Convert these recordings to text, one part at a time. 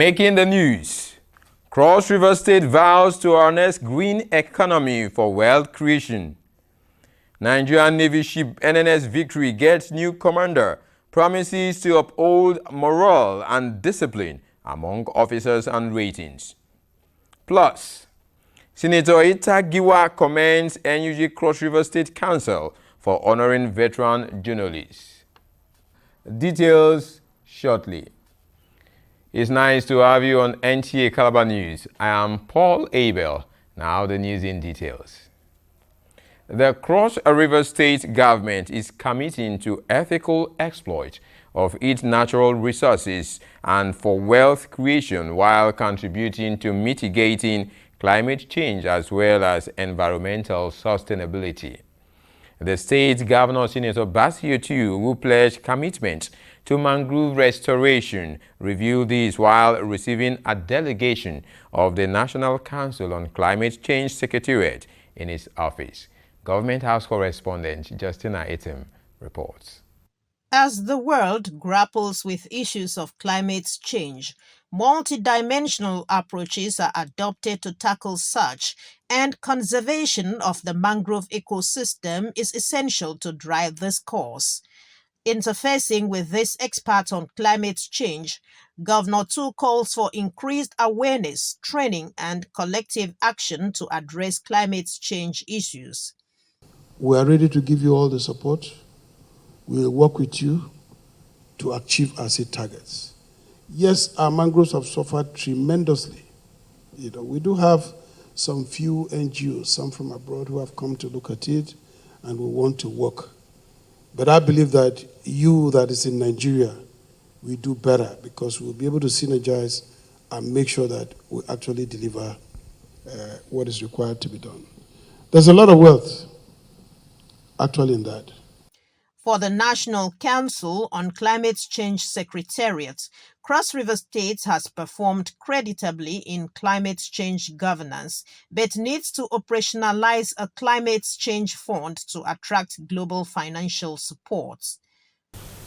Making the news. Cross River State vows to harness green economy for wealth creation. Nigerian Navy ship NNS Victory gets new commander, promises to uphold morale and discipline among officers and ratings. Plus, Senator Nta Calabar commends NUJ Cross River State Council for honoring veteran journalists. Details shortly. It's nice to have you on Nta Calabar News. I am Paul Abel. Now the news in details. The Cross River State government is committing to ethical exploit of its natural resources and for wealth creation while contributing to mitigating climate change as well as environmental sustainability. The state governor, Senator Basio too, who pledged commitment to mangrove restoration, revealed this while receiving a delegation of the National Council on Climate Change Secretariat in his office. Government House correspondent Justina Item reports. As the world grapples with issues of climate change, multidimensional approaches are adopted to tackle such, and conservation of the mangrove ecosystem is essential to drive this cause. Interfacing with this expert on climate change, Governor Tu calls for increased awareness, training, and collective action to address climate change issues. We are ready to give you all the support. We will work with you to achieve our set targets. Yes, our mangroves have suffered tremendously. We do have some few NGOs, some from abroad, who have come to look at it and will want to work. But I believe that you that is in Nigeria will do better because we'll be able to synergize and make sure that we actually deliver what is required to be done. There's a lot of wealth actually in that. For the National Council on Climate Change Secretariat, Cross River State has performed creditably in climate change governance, but needs to operationalize a climate change fund to attract global financial support.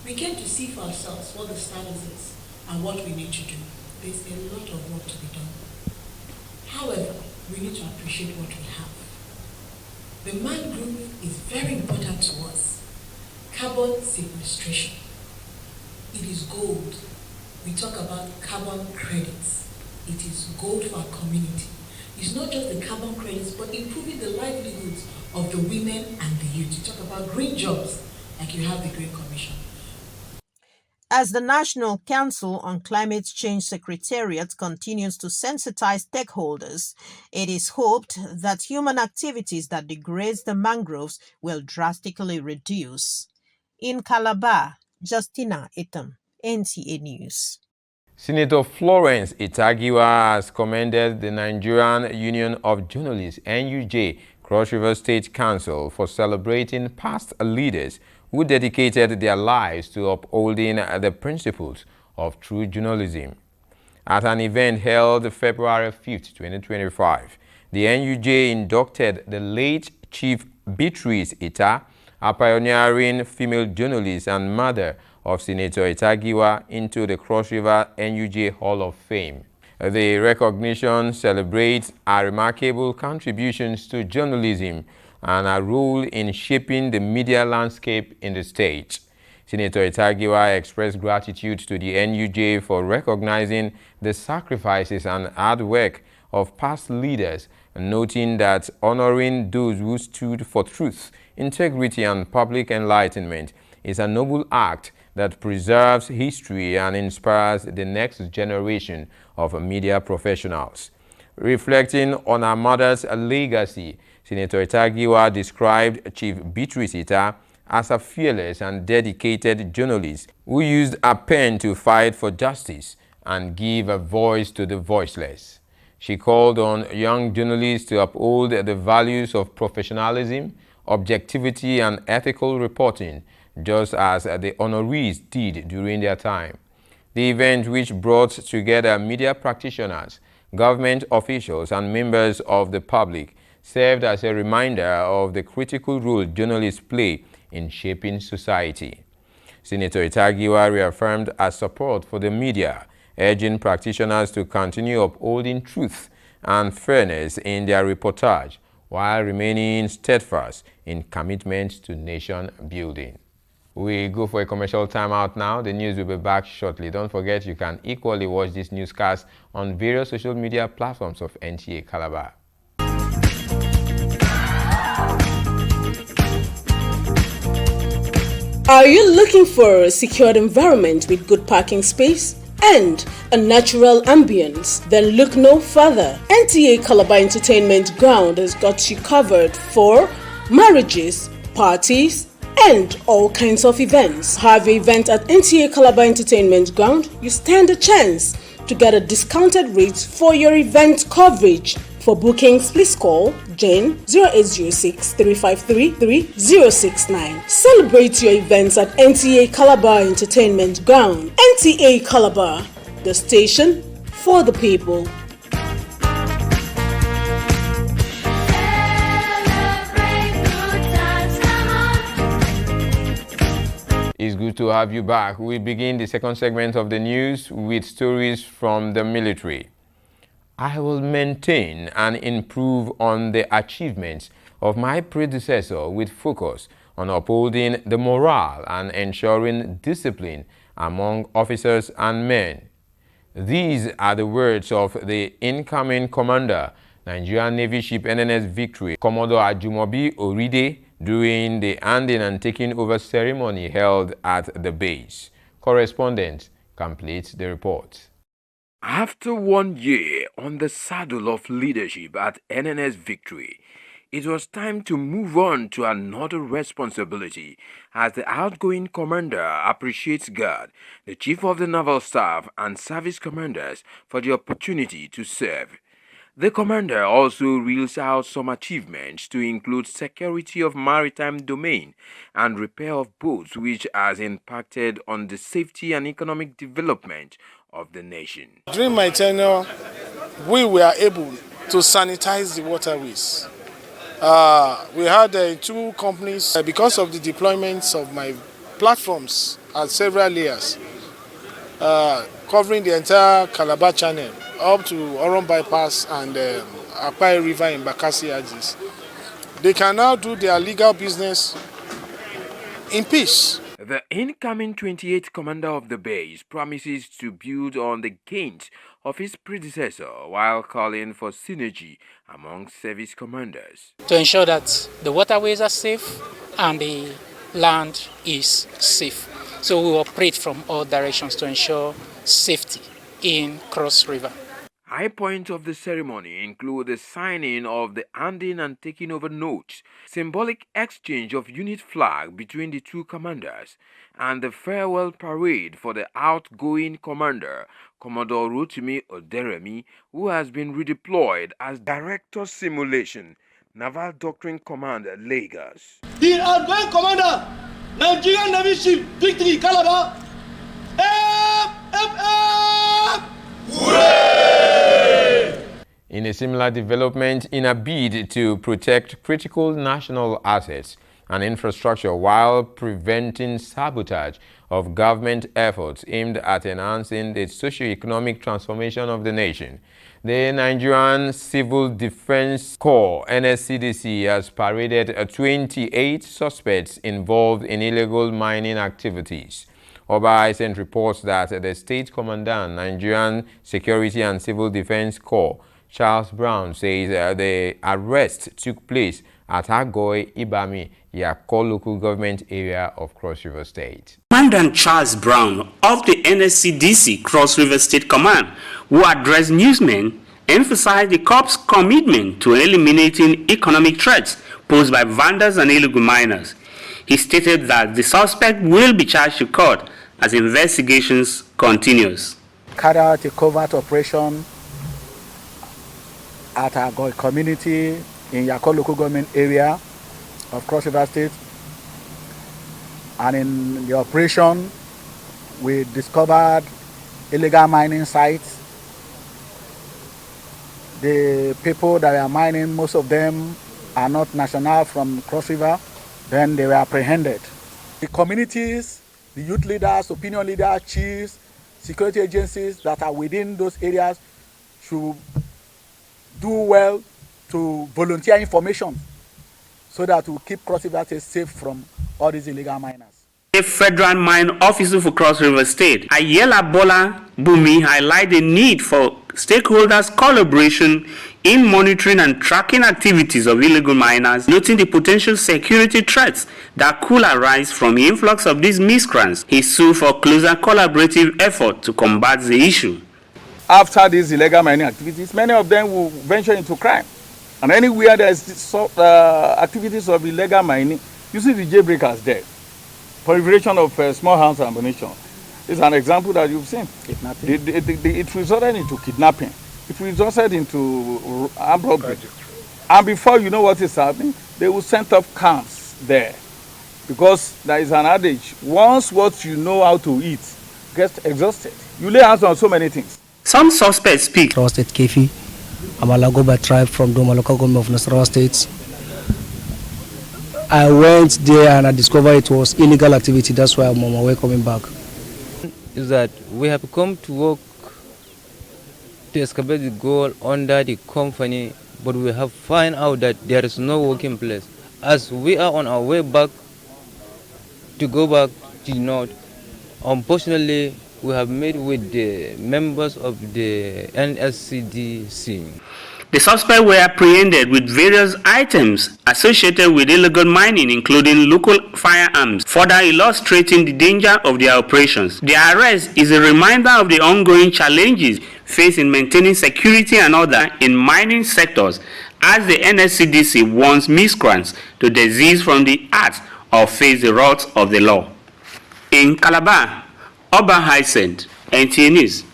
We came to see for ourselves what the status is and what we need to do. There's a lot of work to be done. However, we need to appreciate what we have. The mangrove is very important to us. Carbon sequestration. It is gold. We talk about carbon credits. It is gold for our community. It's not just the carbon credits, but improving the livelihoods of the women and the youth. You talk about green jobs, like you have the Green Commission. As the National Council on Climate Change Secretariat continues to sensitize stakeholders, it is hoped that human activities that degrade the mangroves will drastically reduce. In Calabar, Justina Item, NTA News. Senator Florence Nta Calabar has commended the Nigerian Union of Journalists, NUJ, Cross River State Council for celebrating past leaders who dedicated their lives to upholding the principles of true journalism. At an event held February 5, 2025, the NUJ inducted the late Chief Beatrice Ita, a pioneering female journalist and mother of Senator Nta Calabar, into the Cross River NUJ Hall of Fame. The recognition celebrates her remarkable contributions to journalism and her role in shaping the media landscape in the state. Senator Nta Calabar expressed gratitude to the NUJ for recognizing the sacrifices and hard work of past leaders, noting that honoring those who stood for truth, integrity, and public enlightenment is a noble act that preserves history and inspires the next generation of media professionals. Reflecting on her mother's legacy, Senator Nta Calabar described Chief Beatrice Ita as a fearless and dedicated journalist who used a pen to fight for justice and give a voice to the voiceless. She called on young journalists to uphold the values of professionalism, objectivity, and ethical reporting, just as the honorees did during their time. The event, which brought together media practitioners, government officials, and members of the public, served as a reminder of the critical role journalists play in shaping society. Senator Nta Calabar reaffirmed her support for the media, urging practitioners to continue upholding truth and fairness in their reportage while remaining steadfast in commitment to nation building. We go for a commercial timeout now. The news will be back shortly. Don't forget you can equally watch this newscast on various social media platforms of Nta Calabar. Are you looking for a secured environment with good parking space and a natural ambience? Then look no further. Nta Calabar Entertainment Ground has got you covered for marriages, parties, and all kinds of events. Have an event at Nta Calabar Entertainment Ground, you stand a chance to get a discounted rate for your event coverage. For bookings, please call Jane 0806 353 3069. Celebrate your events at Nta Calabar Entertainment Ground. Nta Calabar, the station for the people. It's good to have you back. We begin the second segment of the news with stories from the military. I will maintain and improve on the achievements of my predecessor with focus on upholding the morale and ensuring discipline among officers and men. These are the words of the incoming commander, Nigerian Navy ship NNS Victory, Commodore Ajumobi Oride, during the handing and taking over ceremony held at the base. Correspondent completes the report. After 1 year on the saddle of leadership at NNS Victory, it was time to move on to another responsibility as the outgoing commander appreciates God, the Chief of the Naval Staff and service commanders for the opportunity to serve. The commander also reels out some achievements to include security of maritime domain and repair of boats, which has impacted on the safety and economic development of the nation. During my tenure, we were able to sanitize the waterways. We had 2 companies, because of the deployments of my platforms at several layers, covering the entire Calabar Channel up to Oron Bypass and Akpai River in Bakassi Agis. They can now do their legal business in peace. The incoming 28th commander of the base promises to build on the gains of his predecessor while calling for synergy among service commanders. To ensure that the waterways are safe and the land is safe. So we operate from all directions to ensure safety in Cross River. High points of the ceremony include the signing of the handing and taking over notes, symbolic exchange of unit flag between the 2 commanders, and the farewell parade for the outgoing commander, Commodore Rotimi Oderemi, who has been redeployed as Director Simulation, Naval Doctrine Command, Lagos. The outgoing commander, Nigerian Navy ship Victory Calabar. In a similar development, in a bid to protect critical national assets and infrastructure while preventing sabotage of government efforts aimed at enhancing the socio-economic transformation of the nation, the Nigerian Civil Defense Corps (NSCDC) has paraded 28 suspects involved in illegal mining activities. Oba Hisen reports that the State Commandant, Nigerian Security and Civil Defense Corps, Charles Brown, says the arrest took place at Agoi Ibami, Yako local government area of Cross River State. Commandant Charles Brown of the NSCDC Cross River State Command, who addressed newsmen, emphasized the Corps' commitment to eliminating economic threats posed by vandals and illegal miners. He stated that the suspect will be charged to court as investigations continues. Carry out a covert operation at our community in Yako local government area of Cross River State, and in the operation we discovered illegal mining sites. The people that are mining, most of them are not national from Cross River, then they were apprehended. The communities, the youth leaders, opinion leaders, chiefs, security agencies that are within those areas should do well to volunteer information so that we keep Cross River State safe from all these illegal miners. The Federal Mine Officer for Cross River State, Ayela Bola Bumi, highlighted the need for stakeholders' collaboration in monitoring and tracking activities of illegal miners, noting the potential security threats that could arise from the influx of these miscreants. He sued for closer collaborative effort to combat the issue. After these illegal mining activities, many of them will venture into crime. And anywhere there is activities of illegal mining, you see the jailbreakers there. Proliferation of small arms and ammunition is an example that you've seen. It resulted into kidnapping. It resulted into armed robbery. And before you know what is happening, they will send up camps there. Because there is an adage, once what you know how to eat gets exhausted, you lay hands on so many things. Some suspects speak. Nasarawa State Kefi. I'm a Lagoba tribe from Doma local government of Nasarawa State. I went there and I discovered it was illegal activity. That's why I'm on my way coming back. Is that we have come to work to excavate the gold under the company, but we have found out that there is no working place. As we are on our way back to go back to the north, unfortunately, we have met with the members of the NSCDC. The suspects were apprehended with various items associated with illegal mining, including local firearms, further illustrating the danger of their operations. Their arrest is a reminder of the ongoing challenges faced in maintaining security and order in mining sectors, as the NSCDC warns miscreants to desist from the act or face the wrath of the law. In Calabar, Oba Hyacinth, NTA News.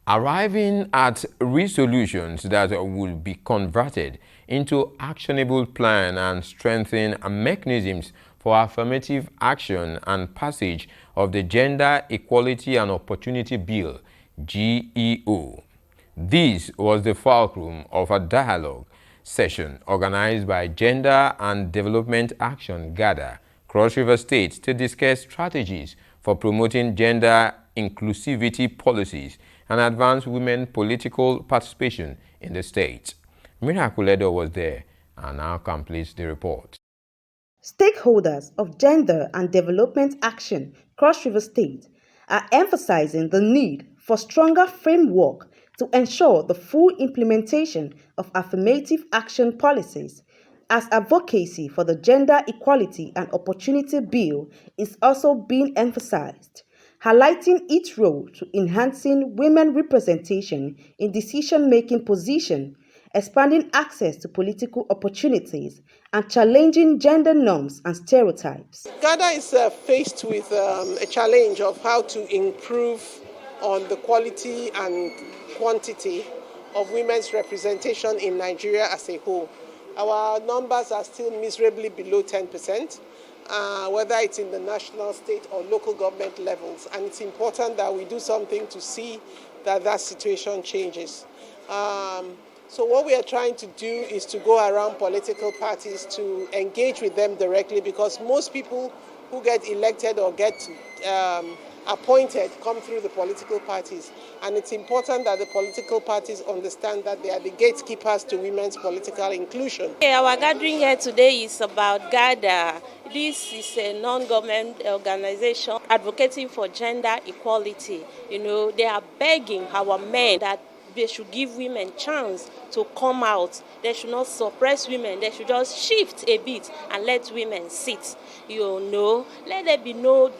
Arriving at resolutions that will be converted into actionable plan and strengthen mechanisms for affirmative action and passage of the Gender Equality and Opportunity Bill, GEO. This was the fulcrum of a dialogue session organized by Gender and Development Action GADA, Cross River State, to discuss strategies for promoting gender inclusivity policies and advance women political participation in the state. Miraculedo was there and now completes the report. Stakeholders of Gender and Development Action Cross River State are emphasizing the need for stronger framework to ensure the full implementation of affirmative action policies, as advocacy for the Gender Equality and Opportunity Bill is also being emphasized, highlighting its role to enhancing women representation in decision-making positions, expanding access to political opportunities, and challenging gender norms and stereotypes. GADA is faced with a challenge of how to improve on the quality and quantity of women's representation in Nigeria as a whole. Our numbers are still miserably below 10%. Whether it's in the national, state, or local government levels. And it's important that we do something to see that that situation changes. So what we are trying to do is to go around political parties to engage with them directly, because most people who get elected or get appointed come through the political parties. And it's important that the political parties understand that they are the gatekeepers to women's political inclusion. Our gathering here today is about GADA. This is a non-government organization advocating for gender equality. They are begging our men that they should give women chance to come out. They should not suppress women. They should just shift a bit and let women sit. Let there be no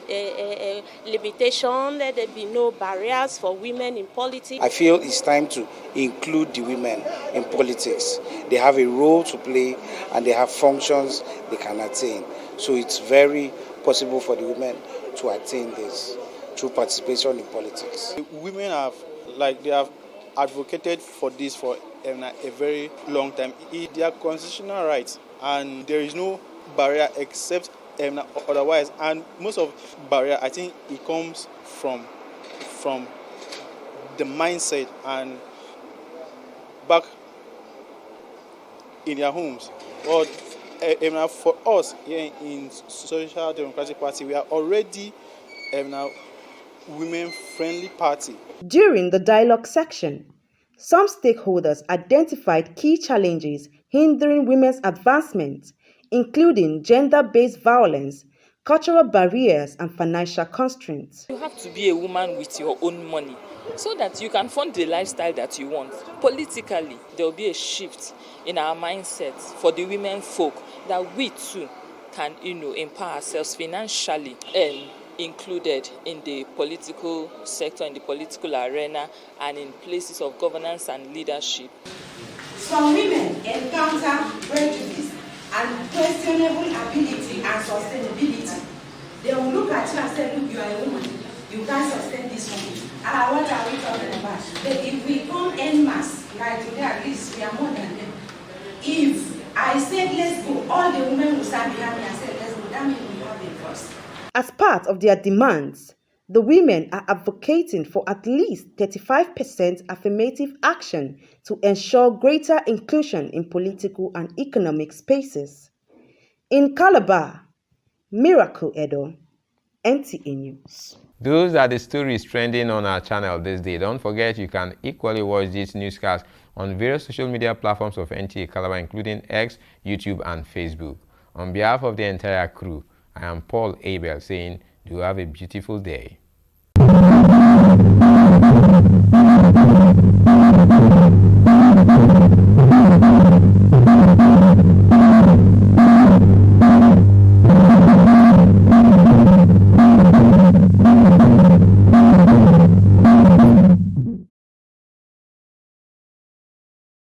limitation. Let there be no barriers for women in politics. I feel it's time to include the women in politics. They have a role to play and they have functions they can attain. So it's very possible for the women to attain this through participation in politics. Women they have advocated for this for a very long time. It's their constitutional rights, and there is no barrier except otherwise. And most of barrier, I think, it comes from the mindset and back in their homes. But for us here in Social Democratic Party, we are already women-friendly party. During the dialogue section, some stakeholders identified key challenges hindering women's advancement, including gender-based violence, cultural barriers, and financial constraints. You have to be a woman with your own money so that you can fund the lifestyle that you want. Politically, there will be a shift in our mindset for the women folk that we too can, empower ourselves financially and included in the political sector, in the political arena, and in places of governance and leadership. Some women encounter prejudice and questionable ability and sustainability. They will look at you and say, look, you are a woman, you can't sustain this one. What are we talking about? But if we come en masse, like today at least, we are more than them. If I said let's go, all the women will stand behind me and say let's go, that means we have a voice. As part of their demands, the women are advocating for at least 35% affirmative action to ensure greater inclusion in political and economic spaces. In Calabar, Miracle Edo, NTA News. Those are the stories trending on our channel this day. Don't forget you can equally watch these newscasts on various social media platforms of Nta Calabar, including X, YouTube, and Facebook. On behalf of the entire crew, I am Paul Abel saying, do have a beautiful day.